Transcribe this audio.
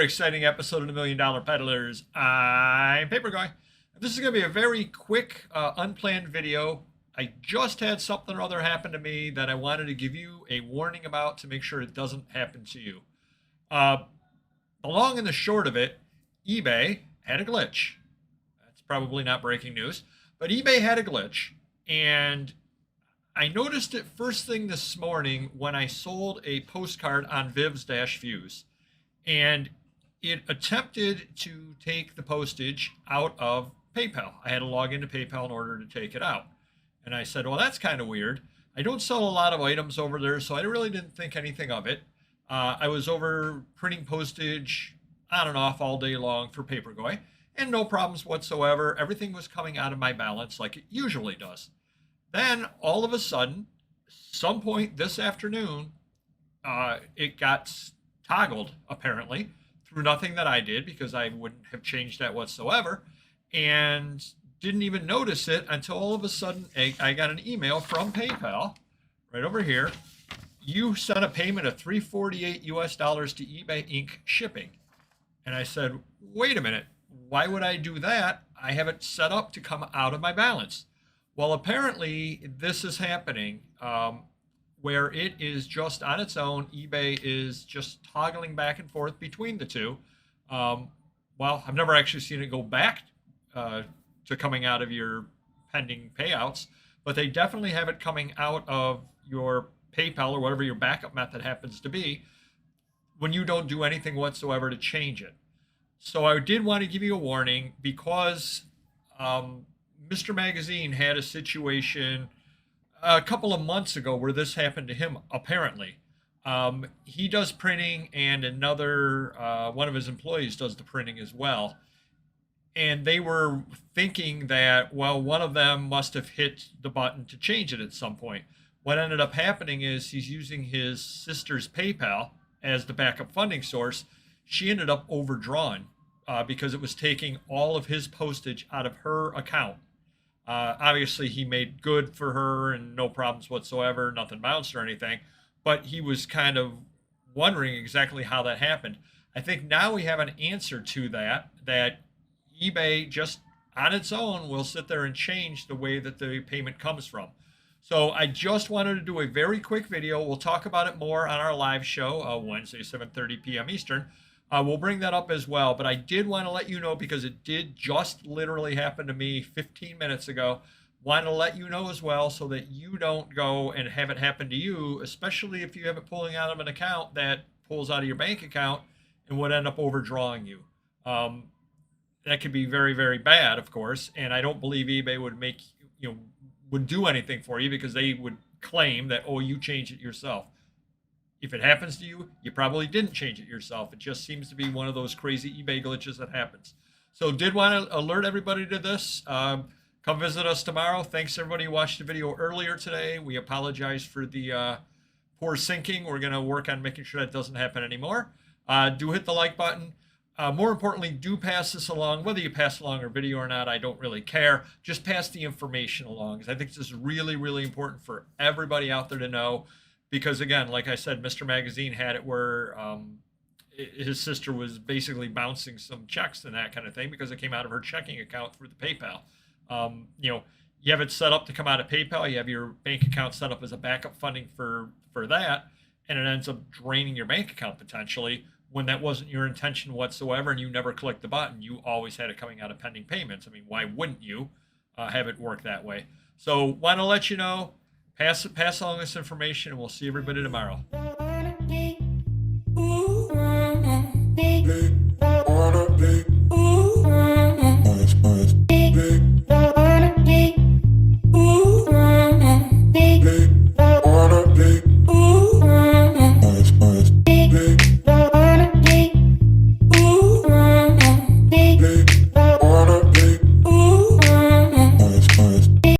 very exciting episode of the Million Dollar Peddlers. I'm Papergoy. This is going to be a very quick, unplanned video. I just had something or other happen to me that I wanted to give you a warning about to make sure it doesn't happen to you. The long and the short of it, eBay had a glitch. That's probably not breaking news, but eBay had a glitch, and I noticed it first thing this morning when I sold a postcard on Vivs-Fuse, and it attempted to take the postage out of PayPal. I had to log into PayPal in order to take it out. And I said, well, that's kind of weird. I don't sell a lot of items over there, so I really didn't think anything of it. I was over printing postage on and off all day long for Papergoy, and no problems whatsoever. Everything was coming out of my balance like it usually does. Then, all of a sudden, some point this afternoon, it got toggled, apparently, through nothing that I did, because I wouldn't have changed that whatsoever, and didn't even notice it until all of a sudden I got an email from PayPal right over here. You sent a payment of $348 US to eBay Inc. shipping. And I said, wait a minute, why would I do that? I have it set up to come out of my balance. Well, apparently this is happening where it is just on its own. eBay is just toggling back and forth between the two. Well, I've never actually seen it go back to coming out of your pending payouts, but they definitely have it coming out of your PayPal or whatever your backup method happens to be when you don't do anything whatsoever to change it. So I did want to give you a warning, because Mr. Magazine had a situation a couple of months ago where this happened to him, apparently. He does printing, and another one of his employees does the printing as well. And they were thinking that, well, one of them must have hit the button to change it at some point. What ended up happening is he's using his sister's PayPal as the backup funding source. She ended up overdrawn because it was taking all of his postage out of her account. Obviously, he made good for her and no problems whatsoever, nothing bounced or anything, but he was kind of wondering exactly how that happened. I think now we have an answer to that eBay just on its own will sit there and change the way that the payment comes from. So I just wanted to do a very quick video. We'll talk about it more on our live show, Wednesday, 7:30 p.m. Eastern. We'll bring that up as well, but I did want to let you know, because it did just literally happen to me 15 minutes ago. Want to let you know as well, so that you don't go and have it happen to you, especially if you have it pulling out of an account that pulls out of your bank account and would end up overdrawing you. That could be very, very bad, of course, and I don't believe eBay would do anything for you, because they would claim that, oh, you changed it yourself. If it happens to you, you probably didn't change it yourself. It just seems to be one of those crazy eBay glitches that happens. So did want to alert everybody to this. Come visit us tomorrow. Thanks everybody who watched the video earlier today. We apologize for the poor syncing. We're going to work on making sure that doesn't happen anymore. Do hit the like button. More importantly, do pass this along. Whether you pass along our video or not, I don't really care. Just pass the information along, because I think this is really, really important for everybody out there to know. Because again, like I said, Mr. Magazine had it where his sister was basically bouncing some checks and that kind of thing, because it came out of her checking account through the PayPal. You have it set up to come out of PayPal. You have your bank account set up as a backup funding for that, and it ends up draining your bank account potentially, when that wasn't your intention whatsoever, and you never clicked the button. You always had it coming out of pending payments. I mean, why wouldn't you have it work that way? So want to let you know, pass along this information, and we'll see everybody tomorrow.